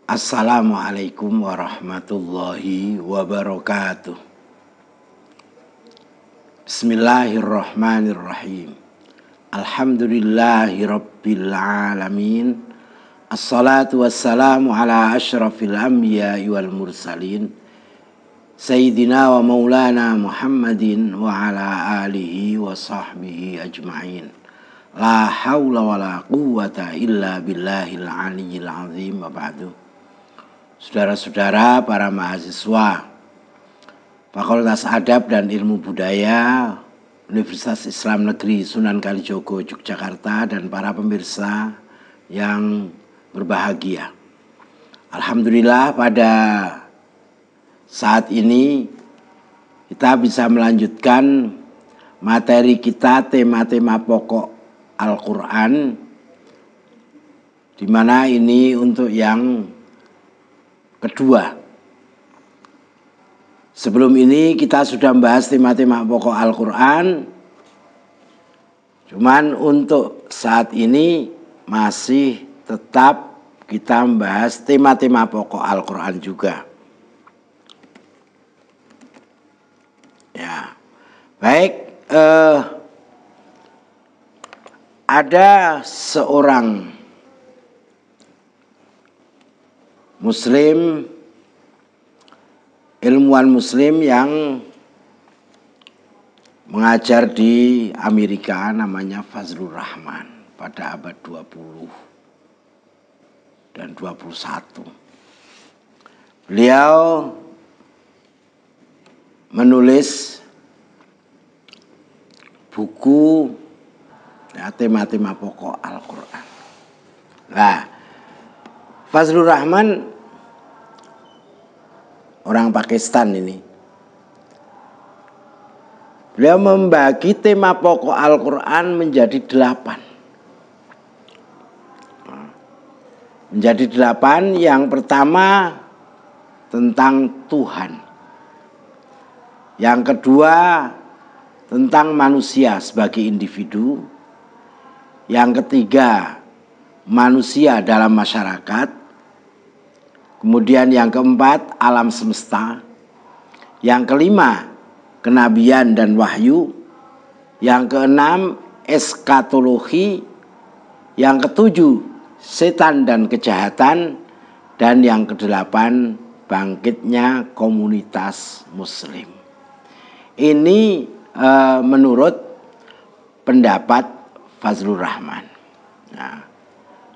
Assalamualaikum warahmatullahi wabarakatuh. Bismillahirrahmanirrahim. Alhamdulillahi rabbil alamin. Assalatu wassalamu ala ashrafil anbiya'i wal mursalin Sayyidina wa maulana Muhammadin wa ala alihi wa sahbihi ajma'in. La hawla wa la quwwata illa billahil aliyyil azim wa ba'du. Saudara-saudara para mahasiswa Fakultas Adab dan Ilmu Budaya Universitas Islam Negeri Sunan Kalijogo, Yogyakarta, dan para pemirsa yang berbahagia. Alhamdulillah pada saat ini kita bisa melanjutkan materi kita, tema-tema pokok Al-Quran, di mana ini untuk yang kedua. Sebelum ini kita sudah membahas tema-tema pokok Al-Quran. Cuman untuk saat ini masih tetap kita membahas tema-tema pokok Al-Quran juga. Ya, baik. Ada seorang Muslim, ilmuwan Muslim yang mengajar di Amerika, namanya Fazlur Rahman, pada abad 20 dan 21. Beliau menulis buku tema-tema pokok Al-Quran. Nah, Fazlur Rahman orang Pakistan ini. Beliau membagi tema pokok Al-Quran menjadi 8. Menjadi 8. Yang pertama tentang Tuhan. Yang kedua tentang manusia sebagai individu. Yang ketiga manusia dalam masyarakat. Kemudian yang keempat alam semesta. Yang kelima kenabian dan wahyu. Yang keenam eskatologi. Yang ketujuh setan dan kejahatan. Dan yang kedelapan bangkitnya komunitas muslim. Ini menurut pendapat Fazlur Rahman. Nah,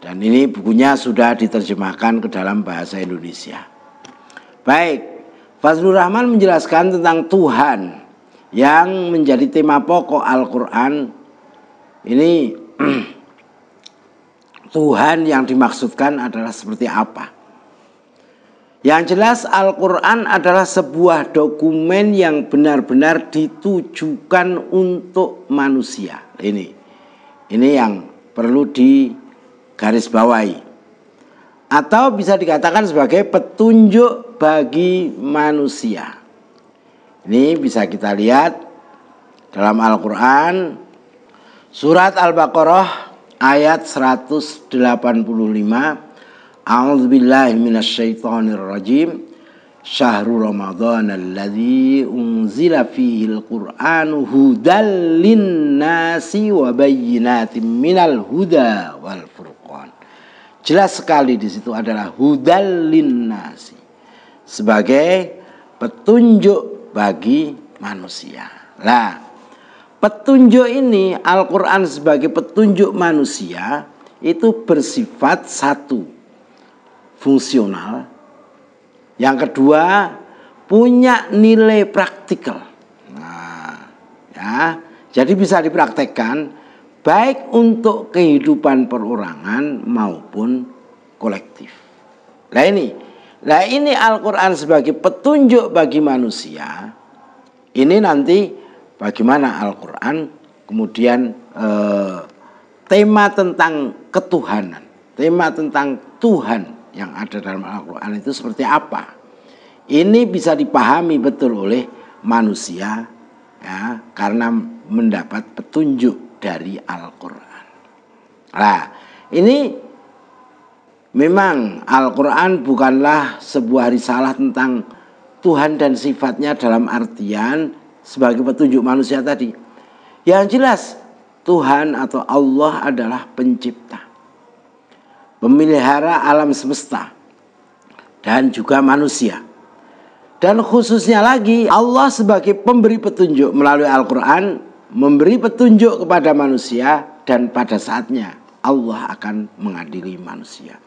dan ini bukunya sudah diterjemahkan ke dalam bahasa Indonesia. Baik, Fazlur Rahman menjelaskan tentang Tuhan yang menjadi tema pokok Al-Quran. Ini Tuhan yang dimaksudkan adalah seperti apa? Yang jelas Al-Quran adalah sebuah dokumen yang benar-benar ditujukan untuk manusia. Ini yang perlu garis bawahi, atau bisa dikatakan sebagai petunjuk bagi manusia. Ini bisa kita lihat dalam Al-Quran surat Al-Baqarah ayat 185. A'udzubillahi minasyaitonirrajim. Syahrul Ramadan alladzi unzila fihil Qur'anu hudal linnasi wa bayyinatin minal huda wal furqan. Jelas sekali di situ adalah hudal linnasi, sebagai petunjuk bagi manusia. Nah, petunjuk ini, Al-Quran sebagai petunjuk manusia, itu bersifat satu, fungsional. Yang kedua, punya nilai praktikal. Nah, ya, jadi bisa dipraktekkan baik untuk kehidupan perorangan maupun kolektif. Nah ini Al-Quran sebagai petunjuk bagi manusia. Ini nanti bagaimana Al-Quran kemudian tema tentang ketuhanan, tema tentang Tuhan yang ada dalam Al-Quran itu seperti apa. Ini bisa dipahami betul oleh manusia, ya, karena mendapat petunjuk dari Al-Quran. Nah, ini memang Al-Quran bukanlah sebuah risalah tentang Tuhan dan sifatnya dalam artian sebagai petunjuk manusia tadi. Yang jelas Tuhan atau Allah adalah pencipta, pemelihara alam semesta dan juga manusia. Dan khususnya lagi Allah sebagai pemberi petunjuk melalui Al-Quran, memberi petunjuk kepada manusia, dan pada saatnya Allah akan mengadili manusia.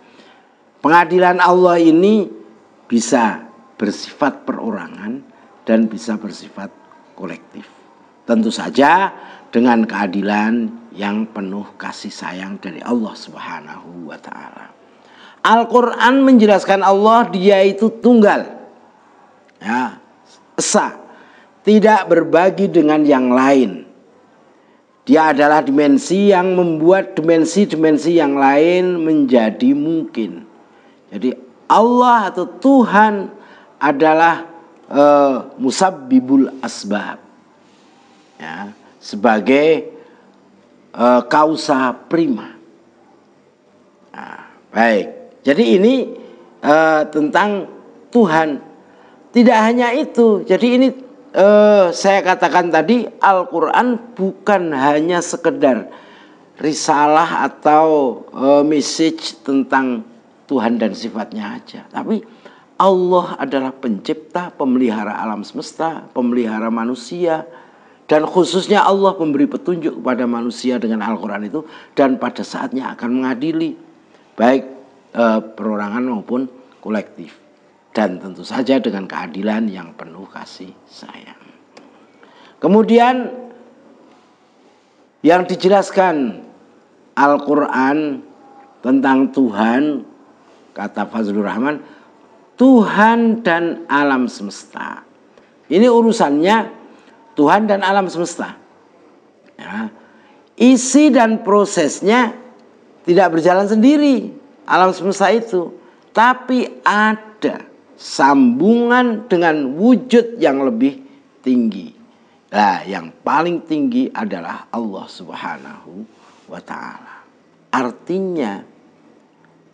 Pengadilan Allah ini bisa bersifat perorangan dan bisa bersifat kolektif. Tentu saja dengan keadilan yang penuh kasih sayang dari Allah Subhanahu wa ta'ala. Al-Quran menjelaskan Allah dia itu tunggal, ya, esa, tidak berbagi dengan yang lain. Dia adalah dimensi yang membuat dimensi-dimensi yang lain menjadi mungkin. Jadi Allah atau Tuhan adalah musabbibul asbab, ya, sebagai kausa prima. Nah, baik. Jadi ini tentang Tuhan. Tidak hanya itu, jadi ini saya katakan tadi Al-Quran bukan hanya sekedar risalah atau message tentang Tuhan dan sifatnya aja. Tapi Allah adalah pencipta, pemelihara alam semesta, pemelihara manusia. Dan khususnya Allah memberi petunjuk kepada manusia dengan Al-Quran itu. Dan pada saatnya akan mengadili baik perorangan maupun kolektif. Dan tentu saja dengan keadilan yang penuh kasih sayang. Kemudian yang dijelaskan Al-Quran tentang Tuhan, kata Fazlur Rahman, Tuhan dan alam semesta. Ini urusannya Tuhan dan alam semesta. Ya. Isi dan prosesnya tidak berjalan sendiri alam semesta itu, tapi ada sambungan dengan wujud yang lebih tinggi. Nah, yang paling tinggi adalah Allah Subhanahu wa ta'ala. Artinya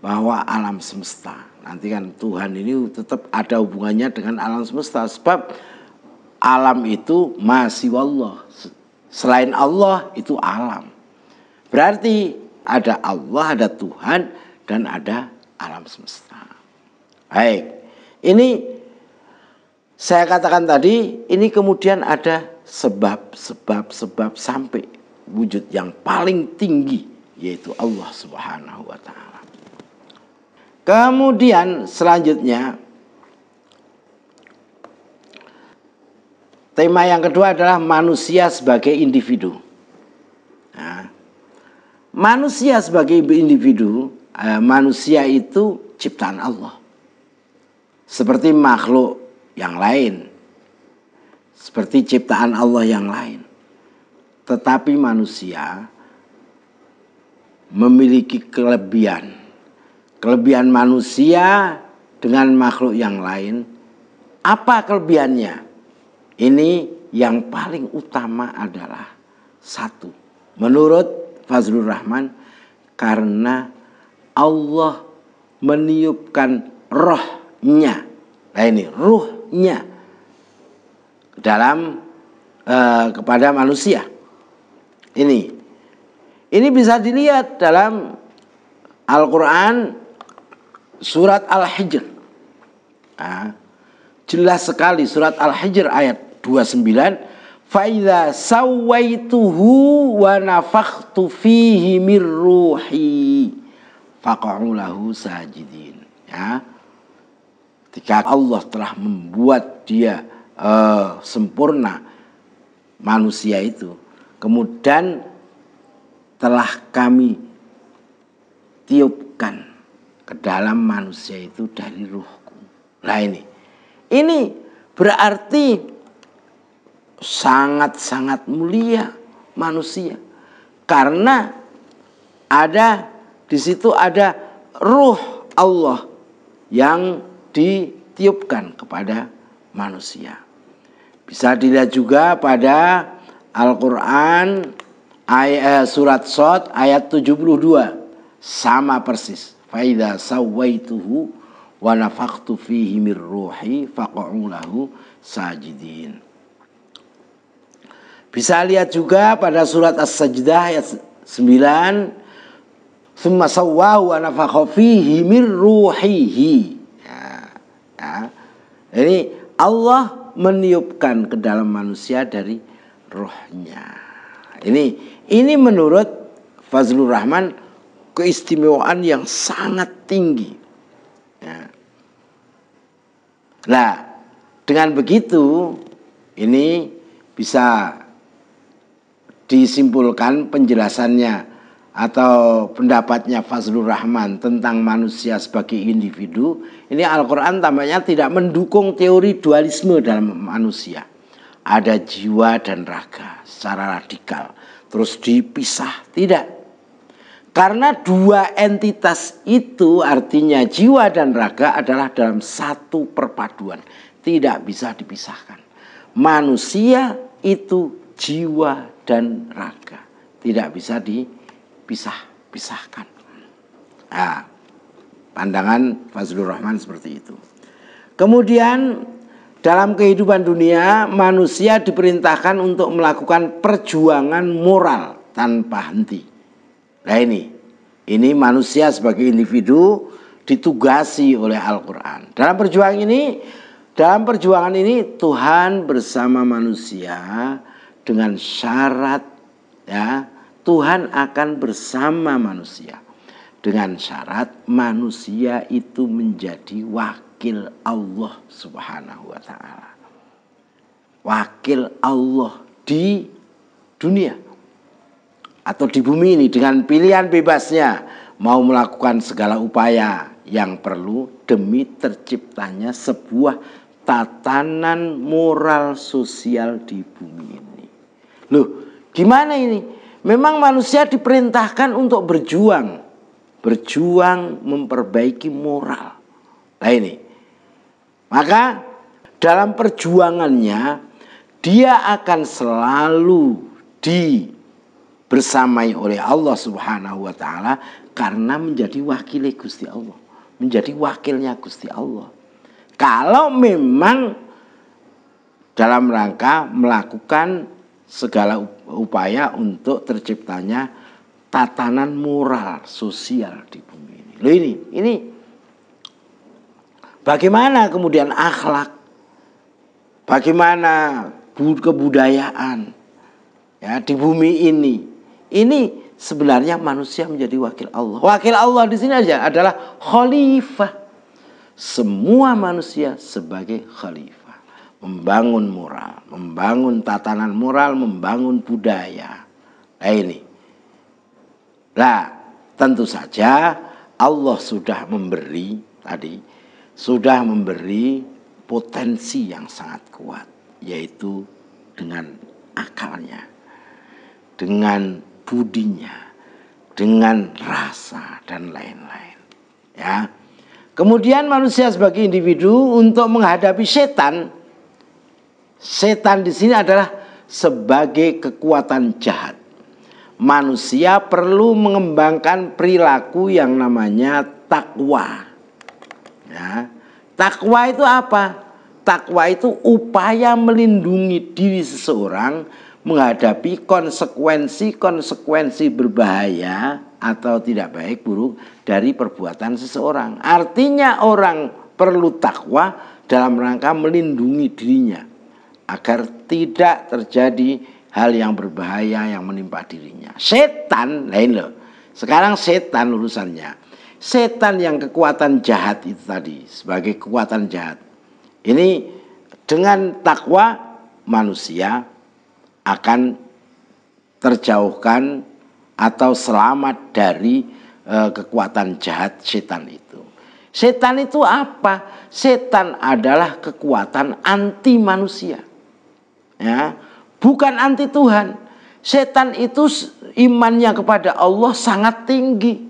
bahwa alam semesta, nanti kan Tuhan ini tetap ada hubungannya dengan alam semesta, sebab alam itu masih Allah. Selain Allah itu alam. Berarti ada Allah, ada Tuhan, dan ada alam semesta. Baik. Ini saya katakan tadi, ini kemudian ada sebab sampai wujud yang paling tinggi, yaitu Allah Subhanahu wa ta'ala. Kemudian selanjutnya tema yang kedua adalah manusia sebagai individu. Nah, manusia sebagai individu, manusia itu ciptaan Allah. Seperti makhluk yang lain, seperti ciptaan Allah yang lain. Tetapi manusia memiliki kelebihan. Kelebihan manusia dengan makhluk yang lain. Apa kelebihannya? Ini yang paling utama adalah satu. Menurut Fazlur Rahman, karena Allah meniupkan rohnya. Nah ini ruhnya dalam kepada manusia. Ini bisa dilihat dalam Al-Quran surat Al-Hijr. Nah, jelas sekali surat Al-Hijr ayat 29. Faidza sawaituhu wa nafakhtu fihi mir ruhi faqa'u lahu sajidin. Ya. Ketika Allah telah membuat dia sempurna manusia itu, kemudian telah kami tiupkan ke dalam manusia itu dari ruhku. Nah ini berarti sangat-sangat mulia manusia, karena ada di situ ada ruh Allah yang ditiupkan kepada manusia. Bisa dilihat juga pada Al-Quran surat Shad ayat 72, sama persis. fa idza sawaituhu wa nafakhtu fihi mir ruhi faq'u lahu sajidin. Bisa lihat juga pada surat As-Sajdah ayat 9, tsumma sawwahu wa nafakha fihi mir ruhihi. Jadi Allah meniupkan ke dalam manusia dari rohnya. Ini menurut Fazlur Rahman keistimewaan yang sangat tinggi. Nah, dengan begitu ini bisa disimpulkan penjelasannya atau pendapatnya Fazlur Rahman tentang manusia sebagai individu. Ini Al-Quran tampaknya tidak mendukung teori dualisme dalam manusia. Ada jiwa dan raga secara radikal terus dipisah, tidak. Karena dua entitas itu artinya jiwa dan raga adalah dalam satu perpaduan, tidak bisa dipisahkan. Manusia itu jiwa dan raga, tidak bisa dipisahkan. Nah, pandangan Fazlur Rahman seperti itu. Kemudian dalam kehidupan dunia manusia diperintahkan untuk melakukan perjuangan moral tanpa henti. Nah ini manusia sebagai individu ditugasi oleh Al-Quran. Dalam perjuangan ini Tuhan bersama manusia dengan syarat, ya, Tuhan akan bersama manusia dengan syarat manusia itu menjadi wakil Allah Subhanahu wa ta'ala. Wakil Allah di dunia atau di bumi ini dengan pilihan bebasnya mau melakukan segala upaya yang perlu demi terciptanya sebuah tatanan moral sosial di bumi ini. Loh, gimana ini? Memang manusia diperintahkan untuk berjuang memperbaiki moral. Nah ini, maka dalam perjuangannya dia akan selalu bersamai oleh Allah Subhanahu wa ta'ala karena menjadi wakil Gusti Allah, menjadi wakilnya Gusti Allah. Kalau memang dalam rangka melakukan segala upaya untuk terciptanya tatanan moral sosial di bumi ini. Loh ini bagaimana kemudian akhlak, bagaimana kebudayaan, ya, di bumi ini. Ini sebenarnya manusia menjadi wakil Allah. Wakil Allah di sini aja adalah khalifah. Semua manusia sebagai khalifah, membangun moral, membangun tatanan moral, membangun budaya. Nah ini. Nah, tentu saja Allah sudah memberi potensi yang sangat kuat, yaitu dengan akalnya, dengan budinya, dengan rasa dan lain-lain. Ya. Kemudian manusia sebagai individu untuk menghadapi setan di sini adalah sebagai kekuatan jahat. Manusia perlu mengembangkan perilaku yang namanya takwa. Ya. Takwa itu apa? Takwa itu upaya melindungi diri seseorang menghadapi konsekuensi berbahaya atau tidak baik buruk dari perbuatan seseorang. Artinya orang perlu takwa dalam rangka melindungi dirinya agar tidak terjadi hal yang berbahaya yang menimpa dirinya. Setan lain loh. Sekarang setan urusannya. Setan yang kekuatan jahat itu tadi sebagai kekuatan jahat. Ini dengan takwa manusia akan terjauhkan atau selamat dari kekuatan jahat setan itu. Setan itu apa? Setan adalah kekuatan anti manusia. Ya, bukan anti Tuhan. Setan itu imannya kepada Allah sangat tinggi.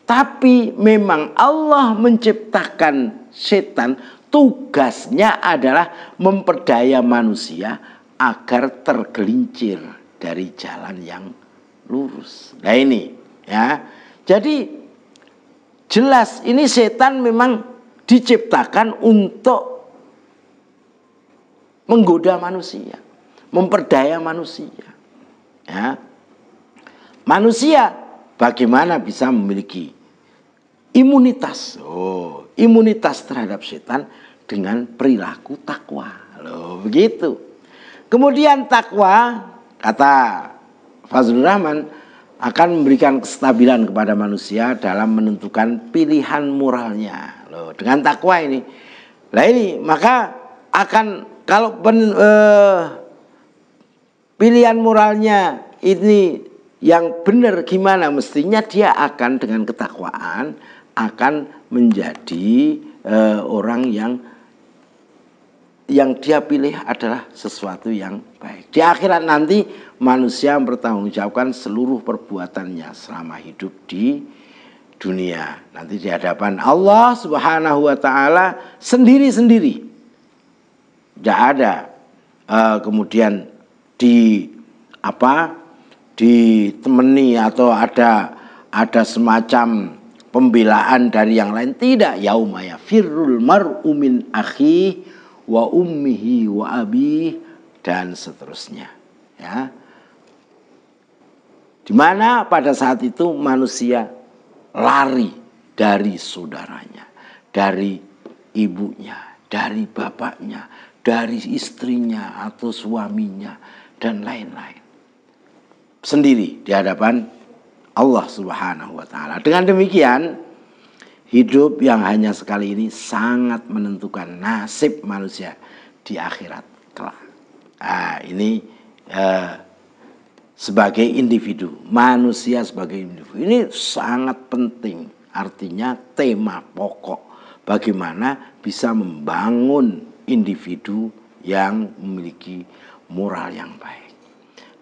Tapi memang Allah menciptakan setan, tugasnya adalah memperdaya manusia agar tergelincir dari jalan yang lurus. Nah ini, ya. Jadi Jelas ini setan memang diciptakan untuk menggoda manusia, memperdaya manusia. Ya. Manusia bagaimana bisa memiliki imunitas? Imunitas terhadap setan dengan perilaku takwa. Begitu. Kemudian takwa, kata Fazlur Rahman, akan memberikan kestabilan kepada manusia dalam menentukan pilihan moralnya. Dengan takwa ini, maka akan kalau pilihan moralnya ini yang benar gimana, mestinya dia akan dengan ketakwaan akan menjadi orang yang dia pilih adalah sesuatu yang baik. Di akhirat nanti manusia mempertanggungjawabkan seluruh perbuatannya selama hidup di dunia. Nanti di hadapan Allah Subhanahu wa taala sendiri-sendiri. Tidak ada kemudian ditemani atau ada semacam pembelaan dari yang lain. Tidak. Yauma yafirrul mar'u min akhihi wa ummihi wa abihi dan seterusnya. Ya. Di mana pada saat itu manusia lari dari saudaranya, dari ibunya, dari bapaknya, dari istrinya atau suaminya dan lain-lain. Sendiri di hadapan Allah Subhanahu wa taala. Dengan demikian, hidup yang hanya sekali ini sangat menentukan nasib manusia di akhirat kelak. Ini sebagai individu, manusia sebagai individu ini sangat penting. Artinya tema pokok bagaimana bisa membangun individu yang memiliki moral yang baik.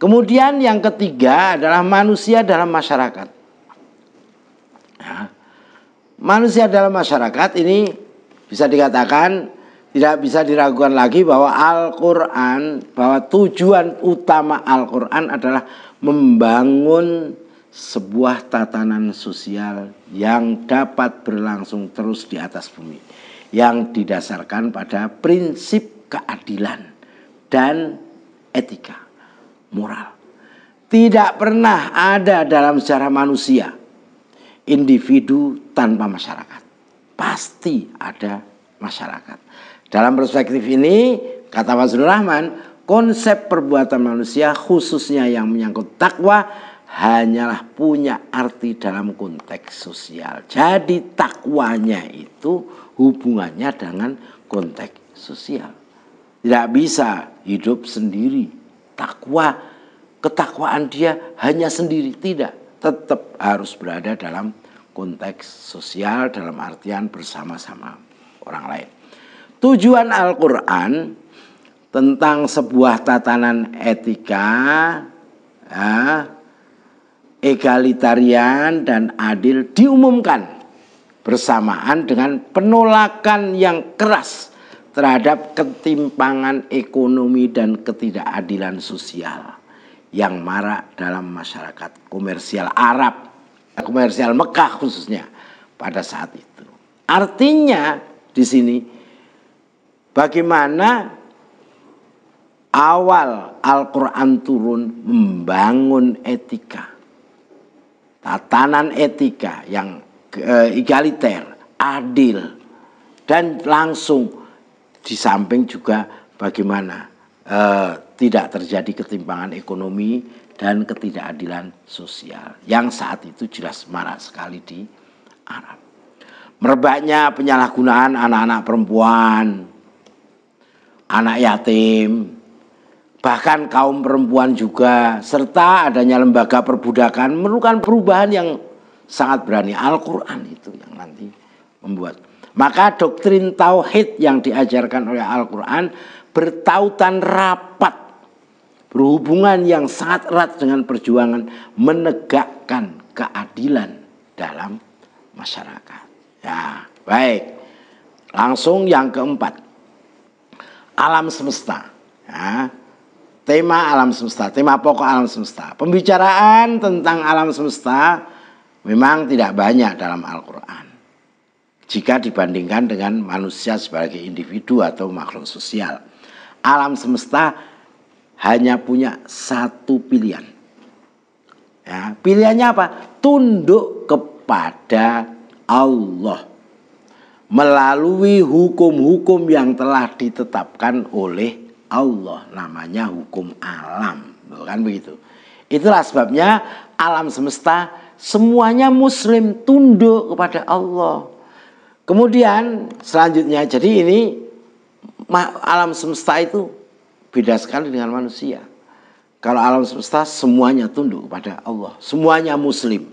Kemudian yang ketiga adalah manusia dalam masyarakat. Manusia dalam masyarakat ini bisa dikatakan tidak bisa diragukan lagi bahwa Al-Quran, bahwa tujuan utama Al-Quran adalah membangun sebuah tatanan sosial yang dapat berlangsung terus di atas bumi, yang didasarkan pada prinsip keadilan dan etika moral. Tidak pernah ada dalam sejarah manusia individu tanpa masyarakat. Pasti ada masyarakat. Dalam perspektif ini, kata Fazlur Rahman, konsep perbuatan manusia khususnya yang menyangkut takwa hanyalah punya arti dalam konteks sosial. Jadi takwanya itu hubungannya dengan konteks sosial. Tidak bisa hidup sendiri. Ketakwaan dia hanya sendiri, tidak. Tetap harus berada dalam konteks sosial dalam artian bersama-sama orang lain. Tujuan Al-Quran tentang sebuah tatanan etika, egalitarian dan adil diumumkan bersamaan dengan penolakan yang keras terhadap ketimpangan ekonomi dan ketidakadilan sosial yang marak dalam masyarakat komersial Arab, komersial Mekah khususnya pada saat itu. Artinya di sini bagaimana awal Al-Quran turun membangun etika, tatanan etika yang egaliter, adil, dan langsung di samping juga bagaimana tidak terjadi ketimpangan ekonomi dan ketidakadilan sosial yang saat itu jelas marak sekali di Arab. Merebaknya penyalahgunaan anak-anak perempuan, anak yatim, bahkan kaum perempuan juga, serta adanya lembaga perbudakan memerlukan perubahan yang sangat berani. Al-Quran itu yang nanti membuat. Maka doktrin tauhid yang diajarkan oleh Al-Quran bertautan rapat, berhubungan yang sangat erat dengan perjuangan menegakkan keadilan dalam masyarakat. Ya, baik. Langsung yang keempat, alam semesta. Ya, tema alam semesta, tema pokok alam semesta. Pembicaraan tentang alam semesta memang tidak banyak dalam Al-Quran. jika dibandingkan dengan manusia sebagai individu atau makhluk sosial. Alam semesta hanya punya satu pilihan. Ya, pilihannya apa? Tunduk kepada Allah melalui hukum-hukum yang telah ditetapkan oleh Allah, namanya hukum alam, bukan begitu? Itulah sebabnya alam semesta semuanya muslim, tunduk kepada Allah. Kemudian selanjutnya, jadi ini alam semesta itu beda sekali dengan manusia. Kalau alam semesta semuanya tunduk kepada Allah, semuanya muslim,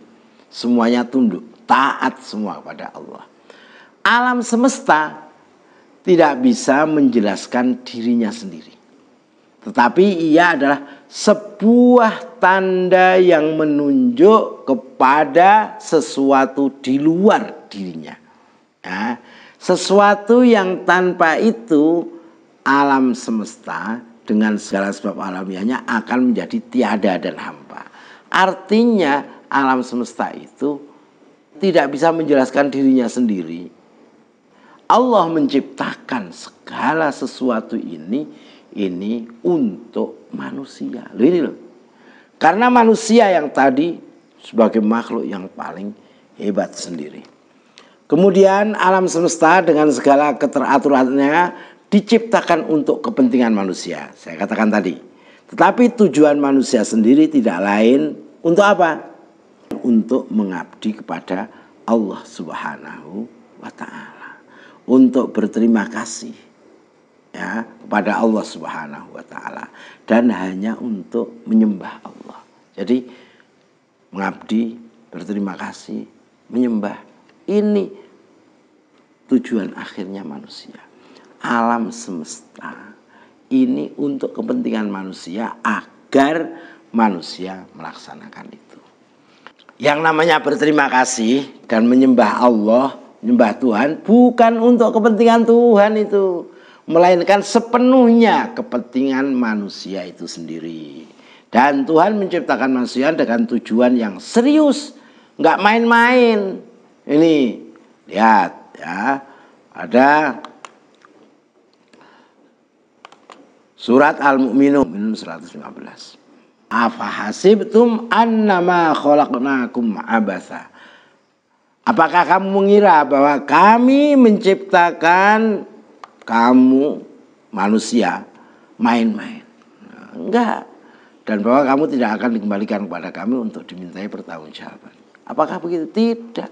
semuanya tunduk, taat semua kepada Allah. Alam semesta tidak bisa menjelaskan dirinya sendiri, tetapi ia adalah sebuah tanda yang menunjuk kepada sesuatu di luar dirinya. Ya, sesuatu yang tanpa itu alam semesta dengan segala sebab alamiahnya akan menjadi tiada dan hampa. Artinya alam semesta itu tidak bisa menjelaskan dirinya sendiri. Allah menciptakan segala sesuatu ini untuk manusia. Loh ini loh. Karena manusia yang tadi sebagai makhluk yang paling hebat sendiri. Kemudian alam semesta dengan segala keteraturannya diciptakan untuk kepentingan manusia. Saya katakan tadi. Tetapi tujuan manusia sendiri tidak lain untuk apa? Untuk mengabdi kepada Allah Subhanahu wa Ta'ala. Untuk berterima kasih ya kepada Allah Subhanahu wa Ta'ala, dan hanya untuk menyembah Allah. Jadi mengabdi, berterima kasih, menyembah, ini tujuan akhirnya manusia. Alam semesta ini untuk kepentingan manusia agar manusia melaksanakan itu. Yang namanya berterima kasih dan menyembah Allah, menyembah Tuhan bukan untuk kepentingan Tuhan itu, melainkan sepenuhnya kepentingan manusia itu sendiri. Dan Tuhan menciptakan manusia dengan tujuan yang serius, nggak main-main. Ini lihat ya, ada surat Al-Mu'minun 115. Afahasibtum annama khalaqnakum abasa. Apakah kamu mengira bahwa kami menciptakan kamu manusia main-main? Enggak. Dan bahwa kamu tidak akan dikembalikan kepada kami untuk dimintai pertanggungjawaban. Apakah begitu? Tidak.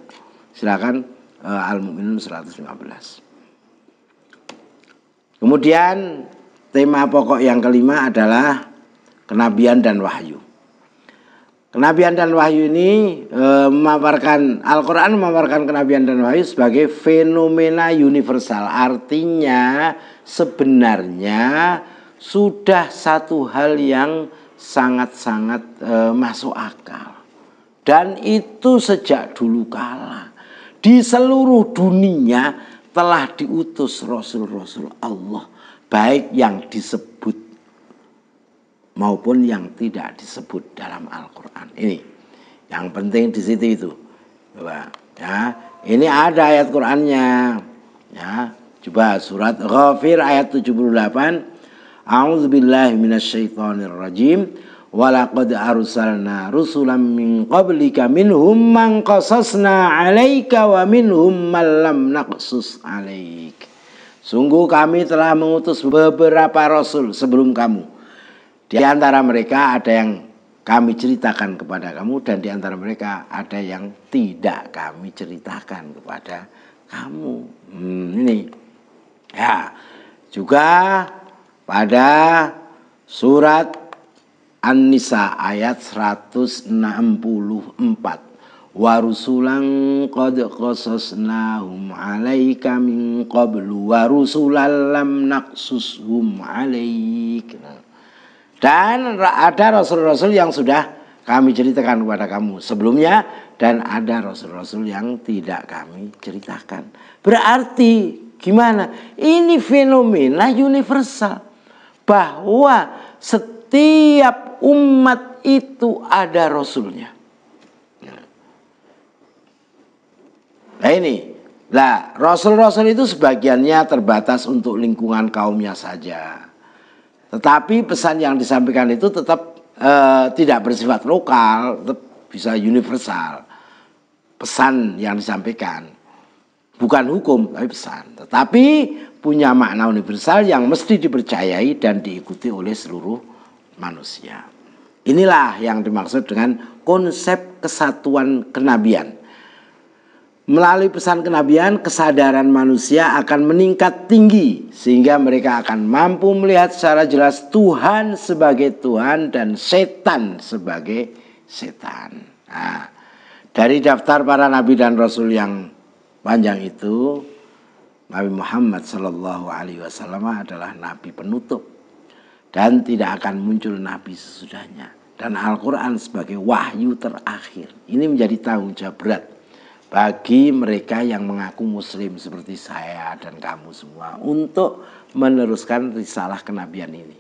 Silakan Al-Mu'minun 115. Kemudian tema pokok yang kelima adalah kenabian dan wahyu. Kenabian dan wahyu ini memaparkan, Al-Quran memaparkan kenabian dan wahyu sebagai fenomena universal. Artinya sebenarnya sudah satu hal yang sangat-sangat masuk akal. Dan itu sejak dulu kala. Di seluruh dunia telah diutus Rasul-Rasul Allah. Baik yang disebut maupun yang tidak disebut dalam Al-Quran. Ini yang penting di situ itu. Ya, ini ada ayat Qurannya. Ya, coba surat Ghafir ayat 78. A'udzubillahi minasyaitonirrajim. Walaqad arsalna rusulan min qablika minhum man qasasna 'alaika wa minhum man lam naqsus 'alaik. Sungguh kami telah mengutus beberapa rasul sebelum kamu. Di antara mereka ada yang kami ceritakan kepada kamu, dan di antara mereka ada yang tidak kami ceritakan kepada kamu. Ini ya, juga pada surat An-Nisa ayat 164. Wa rusulan qad qasasnahum 'alaika min qablu wa rusulan lam naqsushum 'alaik. Dan ada rasul-rasul yang sudah kami ceritakan kepada kamu sebelumnya, dan ada rasul-rasul yang tidak kami ceritakan. Berarti gimana? Ini fenomena universal bahwa setiap umat itu ada rasulnya. Nah ini Lah, rasul-rasul itu sebagiannya terbatas untuk lingkungan kaumnya saja. Tetapi pesan yang disampaikan itu tetap tidak bersifat lokal, tetap bisa universal. Pesan yang disampaikan bukan hukum, tapi pesan. Tetapi punya makna universal yang mesti dipercayai dan diikuti oleh seluruh manusia. Inilah yang dimaksud dengan konsep kesatuan kenabian. Melalui pesan kenabian, kesadaran manusia akan meningkat tinggi sehingga mereka akan mampu melihat secara jelas Tuhan sebagai Tuhan dan setan sebagai setan. Nah, dari daftar para nabi dan rasul yang panjang itu, Nabi Muhammad SAW adalah nabi penutup dan tidak akan muncul nabi sesudahnya. Dan Al-Quran sebagai wahyu terakhir. Ini menjadi tanggung jawab berat bagi mereka yang mengaku muslim seperti saya dan kamu semua untuk meneruskan risalah kenabian ini.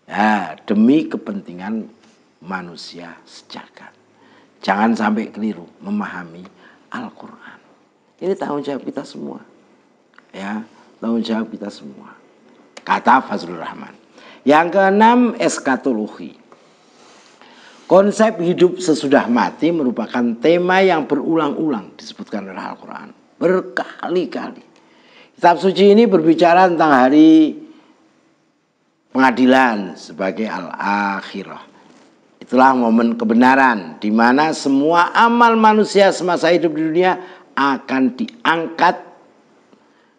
Ya, demi kepentingan manusia sejagat. Jangan sampai keliru memahami Al-Quran. Ini tanggung jawab kita semua. Ya, tanggung jawab kita semua. Kata Fazlur Rahman. Yang keenam, eskatologi. Konsep hidup sesudah mati merupakan tema yang berulang-ulang disebutkan oleh Al-Quran. Berkali-kali. Kitab suci ini berbicara tentang hari pengadilan sebagai al-akhirah. Itulah momen kebenaran di mana semua amal manusia semasa hidup di dunia akan diangkat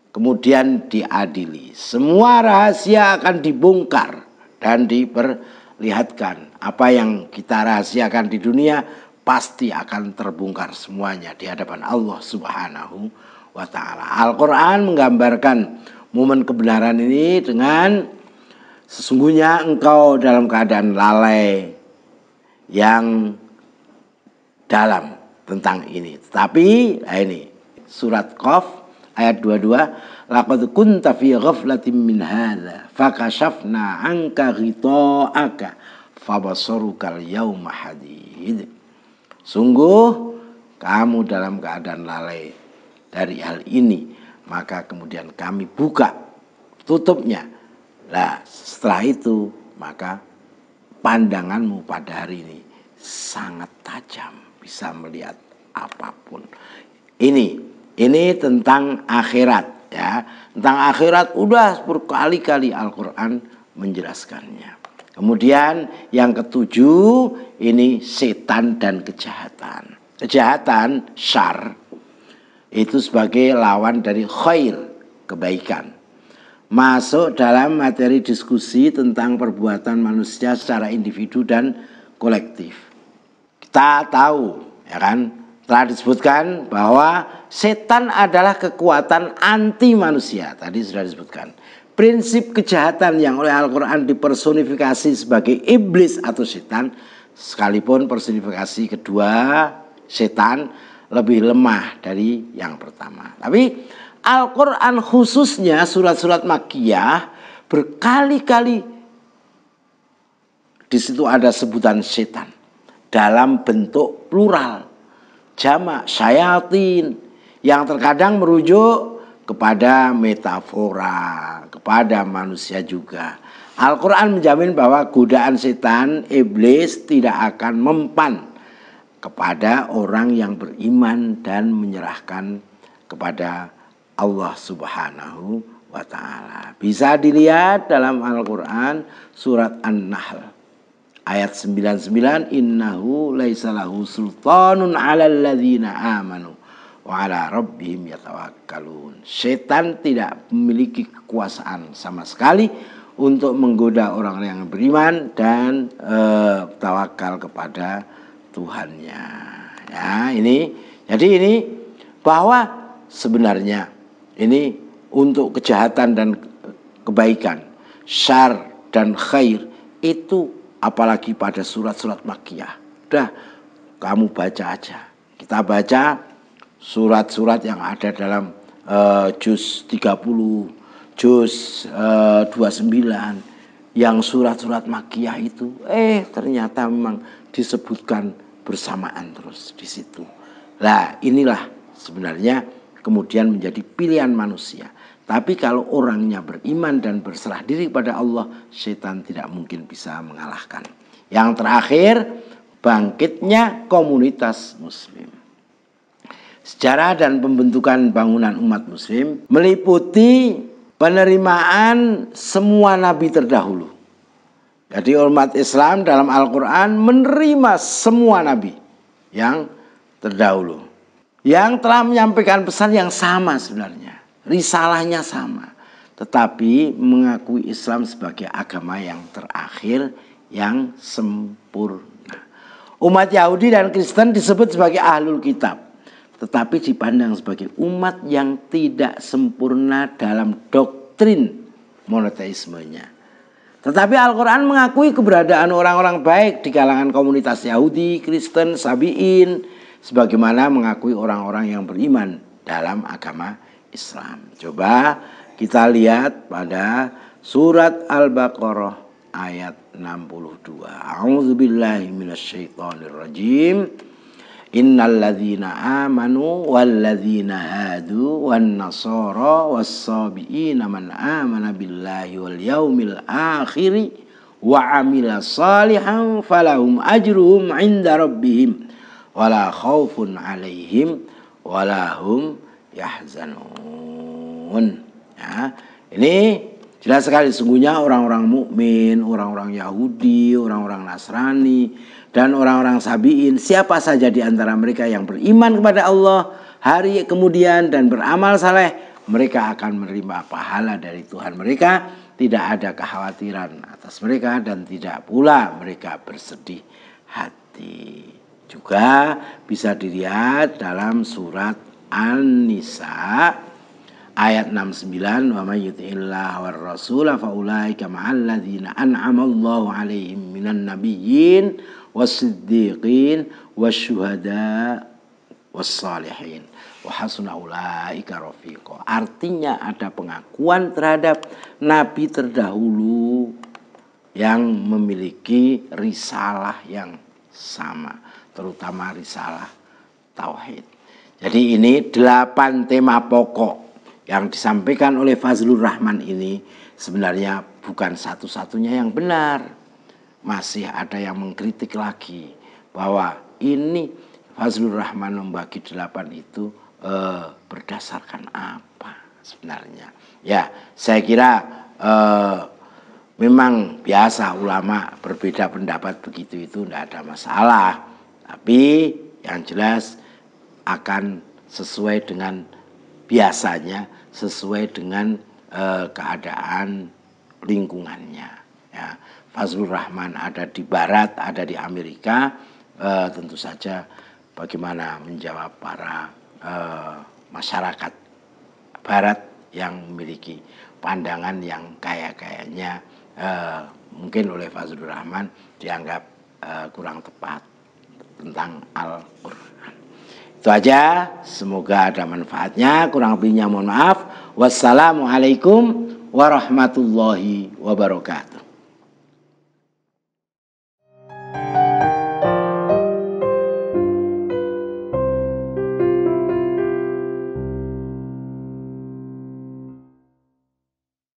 kemudian diadili. Semua rahasia akan dibongkar dan diperlihatkan. Apa yang kita rahasiakan di dunia pasti akan terbongkar semuanya di hadapan Allah Subhanahu wa ta'ala. Al-Quran menggambarkan momen kebenaran ini dengan sesungguhnya engkau dalam keadaan lalai yang dalam tentang ini. Tetapi ini surat Qaf ayat 22, laqad kunta fi ghaflatin min hadza fakashafna 'anka ghita'aka fabasarukal yauma hadid. Sungguh kamu dalam keadaan lalai dari hal ini, maka kemudian kami buka tutupnya. Nah, setelah itu maka pandanganmu pada hari ini sangat tajam, bisa melihat apapun. Ini tentang akhirat ya. Tentang akhirat udah berkali-kali Al-Qur'an menjelaskannya. Kemudian yang ketujuh, ini setan dan kejahatan. Kejahatan, syar, itu sebagai lawan dari khair, kebaikan. Masuk dalam materi diskusi tentang perbuatan manusia secara individu dan kolektif. Kita tahu, ya kan, telah disebutkan bahwa setan adalah kekuatan anti manusia. Tadi sudah disebutkan. Prinsip kejahatan yang oleh Al-Quran dipersonifikasi sebagai iblis atau setan, sekalipun personifikasi kedua setan lebih lemah dari yang pertama. Tapi Al-Quran khususnya surat-surat Makkiyah berkali-kali di situ ada sebutan setan dalam bentuk plural, jamak, syayatin, yang terkadang merujuk kepada metafora, kepada manusia juga. Al-Quran menjamin bahwa godaan setan, iblis tidak akan mempan kepada orang yang beriman dan menyerahkan kepada Allah Subhanahu wa ta'ala. Bisa dilihat dalam Al-Quran surat An-Nahl ayat 99, innahu laisa lahu sultanun 'alal ladzina amanu wa 'ala rabbihim yatawakkalun. Setan tidak memiliki kekuasaan sama sekali untuk menggoda orang yang beriman dan tawakal kepada Tuhannya. Ya, jadi ini bahwa sebenarnya ini untuk kejahatan dan kebaikan, syar dan khair itu apalagi pada surat-surat Makkiyah. Udah kamu baca aja. Kita baca surat-surat yang ada dalam juz 30, juz 29 yang surat-surat Makkiyah itu ternyata memang disebutkan bersamaan terus di situ. Nah, inilah sebenarnya kemudian menjadi pilihan manusia. Tapi kalau orangnya beriman dan berserah diri kepada Allah, setan tidak mungkin bisa mengalahkan. Yang terakhir, bangkitnya komunitas muslim. Sejarah dan pembentukan bangunan umat muslim meliputi penerimaan semua nabi terdahulu. Jadi umat Islam dalam Al-Quran menerima semua nabi yang terdahulu, yang telah menyampaikan pesan yang sama sebenarnya. Risalahnya sama, tetapi mengakui Islam sebagai agama yang terakhir yang sempurna. Umat Yahudi dan Kristen disebut sebagai ahlul kitab, tetapi dipandang sebagai umat yang tidak sempurna dalam doktrin monoteismenya. Tetapi Al-Quran mengakui keberadaan orang-orang baik di kalangan komunitas Yahudi, Kristen, Sabi'in, sebagaimana mengakui orang-orang yang beriman dalam agama Islam. Coba kita lihat pada surat Al-Baqarah ayat 62. A'udzubillahi minasyaitonirrajim. Innalladzina amanu walladzina hadu wan nasara was-sabiina man amana billahi wal yaumil akhir wa amila salihan falahum ajruhum 'inda rabbihim wala khaufun 'alaihim wala hum yahzanun. Ya, ini jelas sekali sesungguhnya orang-orang mukmin, orang-orang Yahudi, orang-orang Nasrani dan orang-orang Sabi'in, siapa saja di antara mereka yang beriman kepada Allah hari kemudian dan beramal saleh, mereka akan menerima pahala dari Tuhan mereka, tidak ada kekhawatiran atas mereka dan tidak pula mereka bersedih hati. Juga bisa dilihat dalam surat An-Nisa ayat 69, wa may yuti'illah war rasul fa ulaika ma'al ladzina an'ama Allahu 'alaihim minan nabiyyin was-siddiqin wasyuhada was-salihin wa hasuna ulaika rafiqa. Artinya ada pengakuan terhadap nabi terdahulu yang memiliki risalah yang sama, terutama risalah tauhid. Jadi ini 8 tema pokok yang disampaikan oleh Fazlur Rahman ini sebenarnya bukan satu-satunya yang benar. Masih ada yang mengkritik lagi bahwa ini Fazlur Rahman membagi 8 itu berdasarkan apa sebenarnya. Ya, saya kira memang biasa ulama berbeda pendapat begitu itu tidak ada masalah. Tapi yang jelas akan sesuai dengan biasanya, sesuai dengan keadaan lingkungannya. Ya, Fazlur Rahman ada di Barat, ada di Amerika, tentu saja bagaimana menjawab para masyarakat Barat yang memiliki pandangan yang kayaknya mungkin oleh Fazlur Rahman dianggap kurang tepat tentang Al-Quran. Itu aja, semoga ada manfaatnya, kurang lebihnya mohon maaf. Wassalamualaikum warahmatullahi wabarakatuh.